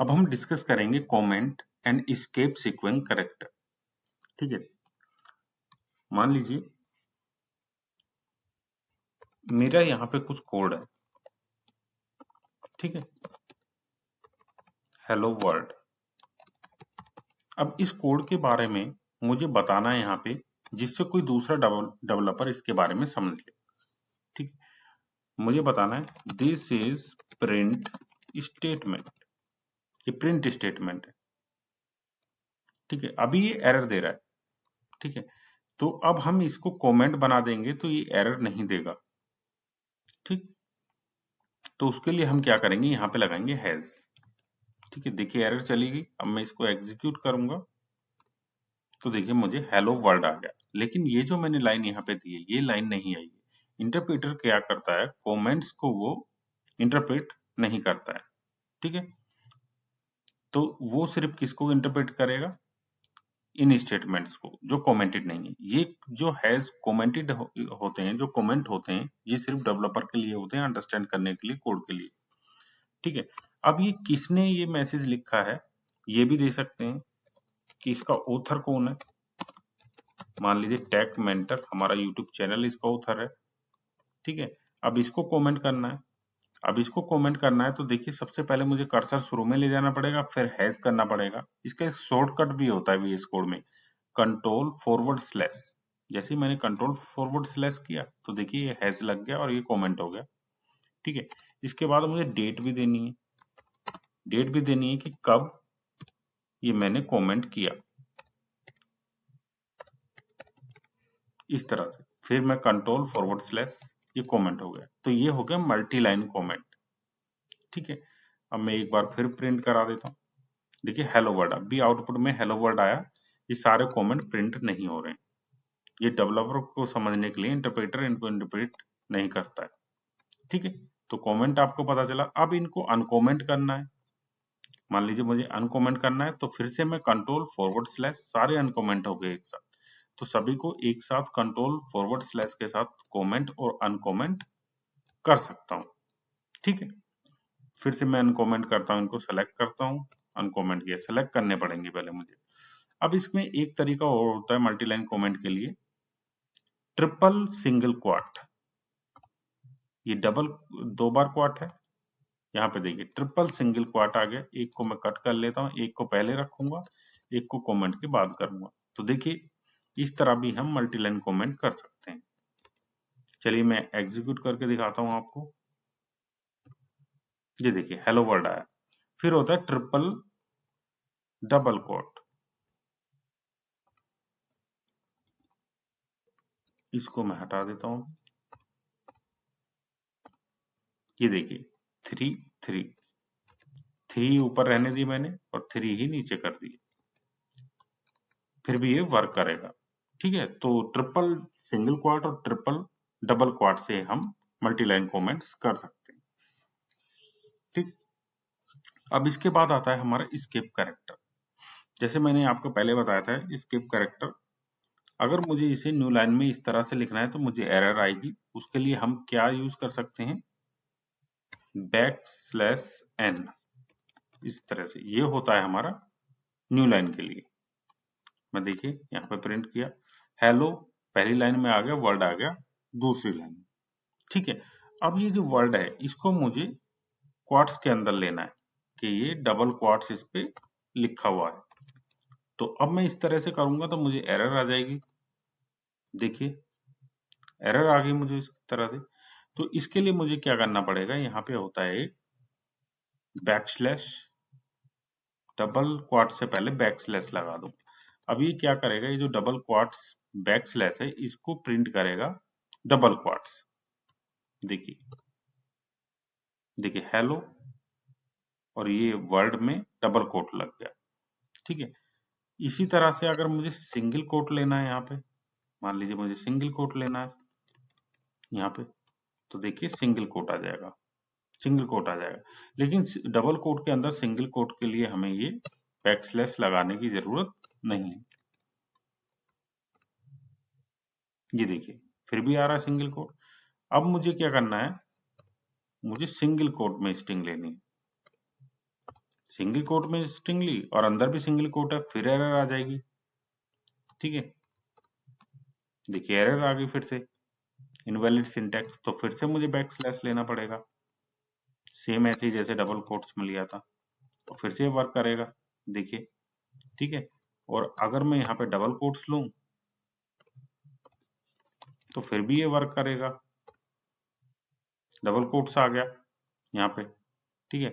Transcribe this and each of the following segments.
अब हम डिस्कस करेंगे comment and escape sequence character. ठीक है, मान लीजिए मेरा यहाँ पे कुछ कोड है, ठीक है, हेलो वर्ल्ड। अब इस कोड के बारे में मुझे बताना है यहाँ पे, जिससे कोई दूसरा डेवलपर इसके बारे में समझ ले। ठीक, मुझे बताना है दिस इज प्रिंट स्टेटमेंट, ये प्रिंट स्टेटमेंट है। ठीक है, अभी ये एरर दे रहा है। ठीक है, तो अब हम इसको कमेंट बना देंगे तो ये एरर नहीं देगा। ठीक, तो उसके लिए हम क्या करेंगे, यहाँ पे लगाएंगे हैज। ठीक है, देखिए एरर चली गई। अब मैं इसको एग्जीक्यूट करूंगा तो देखिए मुझे हेलो वर्ल्ड आ गया, लेकिन ये जो मैंने लाइन यहाँ पे दी है ये लाइन नहीं आई। इंटरप्रेटर क्या करता है, कमेंट्स को वो इंटरप्रेट नहीं करता है। ठीक है, तो वो सिर्फ किसको इंटरप्रेट करेगा, इन स्टेटमेंट्स को जो कमेंटेड नहीं है। ये जो हैज कमेंटेड होते हैं, जो कमेंट होते हैं, ये सिर्फ डेवलपर के लिए होते हैं, अंडरस्टैंड करने के लिए, कोड के लिए। ठीक है, अब ये किसने ये मैसेज लिखा है ये भी दे सकते हैं कि इसका ऑथर कौन है। मान लीजिए टेक मेंटर हमारा यूट्यूब चैनल इसका ऑथर है। ठीक है, अब इसको कमेंट करना है। अब इसको कमेंट करना है तो देखिए सबसे पहले मुझे कर्सर शुरू में ले जाना पड़ेगा, फिर हैज करना पड़ेगा। इसका एक शॉर्टकट भी होता है VS कोड में, कंट्रोल फॉरवर्ड स्लैश। जैसे ही मैंने कंट्रोल फॉरवर्ड स्लैश किया तो देखिए ये हैज लग गया और ये कमेंट हो गया। ठीक है, इसके बाद मुझे डेट भी देनी है, डेट भी देनी है कि कब ये मैंने कमेंट किया, इस तरह से। फिर मैं कंट्रोल फॉरवर्ड स्लैश, ये कमेंट हो गया। तो ये हो गया मल्टी लाइन कमेंट। ठीक है, अब मैं एक बार फिर प्रिंट करा देता हूँ। देखिए हेलो वर्ल्ड, अभी आउटपुट में हेलो वर्ल्ड आया। ये सारे कमेंट प्रिंट नहीं हो रहे हैं। ये डेवलपर को समझने के लिए इंटरप्रेटर इनको इंटरप्रेट नहीं करता है। ठीक है, तो कमेंट आपको पता चला। अब इनको अनकमेंट करना है। मान लीजिए मुझे अनकमेंट करना है तो फिर से मैं कंट्रोल फॉरवर्ड स्लैश, सारे अनकमेंट हो गए एक साथ, तो सभी को एक साथ कंट्रोल फॉरवर्ड स्लैश के साथ कमेंट और अनकमेंट कर सकता हूँ। ठीक है, फिर से मैं अनकमेंट करता हूँ, इनको सेलेक्ट करता हूँ, अनकमेंट किया, सेलेक्ट करने पड़ेंगे पहले मुझे। अब इसमें एक तरीका और होता है मल्टी लाइन कमेंट के लिए, ट्रिपल सिंगल क्वाट। ये डबल दो बार क्वाट है, यहाँ पे देखिए ट्रिपल सिंगल क्वाट आ गया। एक को मैं कट कर लेता हूँ, एक को पहले रखूंगा, एक को कमेंट के बाद करूंगा। तो देखिए इस तरह भी हम मल्टी लाइन कमेंट कर सकते हैं। चलिए मैं एग्जीक्यूट करके दिखाता हूँ आपको। ये देखिए हेलो वर्ल्ड आया। फिर होता है ट्रिपल डबल क्वाट, इसको मैं हटा देता हूँ। ये देखिए 3 3 3 ऊपर रहने दी मैंने और 3 ही नीचे कर दी, फिर भी ये वर्क करेगा। ठीक है, तो ट्रिपल सिंगल क्वाट और ट्रिपल डबल क्वाट से हम मल्टी लाइन कमेंट्स कर सकते हैं। ठीक, अब इसके बाद आता है हमारा एस्केप कैरेक्टर। जैसे मैंने आपको पहले बताया था, एस्केप कैरेक्टर अगर मुझे इसे न्यू लाइन में इस तरह से लिखना है तो मुझे एरर आएगी। उसके लिए हम क्या यूज कर सकते हैं, \n, इस तरह से। ये होता है हमारा न्यू लाइन के लिए। मैं देखिए यहाँ पे प्रिंट किया, हेलो पहली लाइन में आ गया, वर्ड आ गया दूसरी लाइन। ठीक है, अब ये जो वर्ड है इसको मुझे क्वाट्स के अंदर लेना है कि ये डबल क्वाट्स इस पे लिखा हुआ है। तो अब मैं इस तरह से करूंगा तो मुझे एरर आ जाएगी। देखिए एरर आ गई मुझे इस तरह से। तो इसके लिए मुझे क्या करना पड़ेगा, यहाँ पे होता है बैकस्लैश, डबल क्वाट से पहले बैकस्लैश लगा दूं। अब ये क्या करेगा, ये जो डबल क्वाट्स बैकस्लैश है इसको प्रिंट करेगा डबल क्वाट्स। देखिए देखिए हेलो और ये वर्ड में डबल कोट लग गया। ठीक है, इसी तरह से अगर मुझे सिंगल कोट लेना है, यहाँ पे मान लीजिए मुझे सिंगल कोट लेना है यहाँ पे, तो देखिए सिंगल कोट आ जाएगा, सिंगल कोट आ जाएगा। लेकिन डबल कोट के अंदर सिंगल कोट के लिए हमें ये बैकस्लैश लगाने की जरूरत नहीं है। ये देखिए फिर भी आ रहा है सिंगल कोट। अब मुझे क्या करना है, मुझे सिंगल कोट में स्ट्रिंग लेनी है, सिंगल कोट में स्ट्रिंगली और अंदर भी सिंगल कोट है, फिर एरर आ जाएगी। ठीक है, देखिए एरर आ गई फिर से, इनवैलिड सिंटैक्स, तो फिर से मुझे बैक स्लैश लेना पड़ेगा, सेम ऐसे ही जैसे डबल कोट्स में लिया था, तो फिर से वर्क करेगा। देखिए, ठीक है, और अगर मैं यहाँ पे डबल कोट्स लूं तो फिर भी ये वर्क करेगा, डबल कोट्स आ गया यहाँ पे। ठीक है,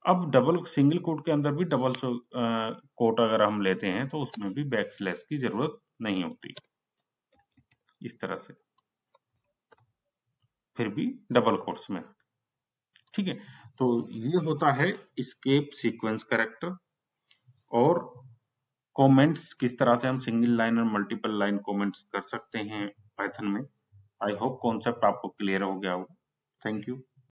अब डबल सिंगल कोट के अंदर भी डबल कोट अगर हम लेते हैं तो उसमें भी बैक स्लैश की जरूरत नहीं होती, इस तरह से, फिर भी डबल कोट्स में। ठीक है, तो ये होता है एस्केप सीक्वेंस कैरेक्टर। और कमेंट्स किस तरह से हम सिंगल लाइन और मल्टीपल लाइन कमेंट्स कर सकते हैं पाइथन में। आई होप कॉन्सेप्ट आपको क्लियर हो गया होगा। Thank you.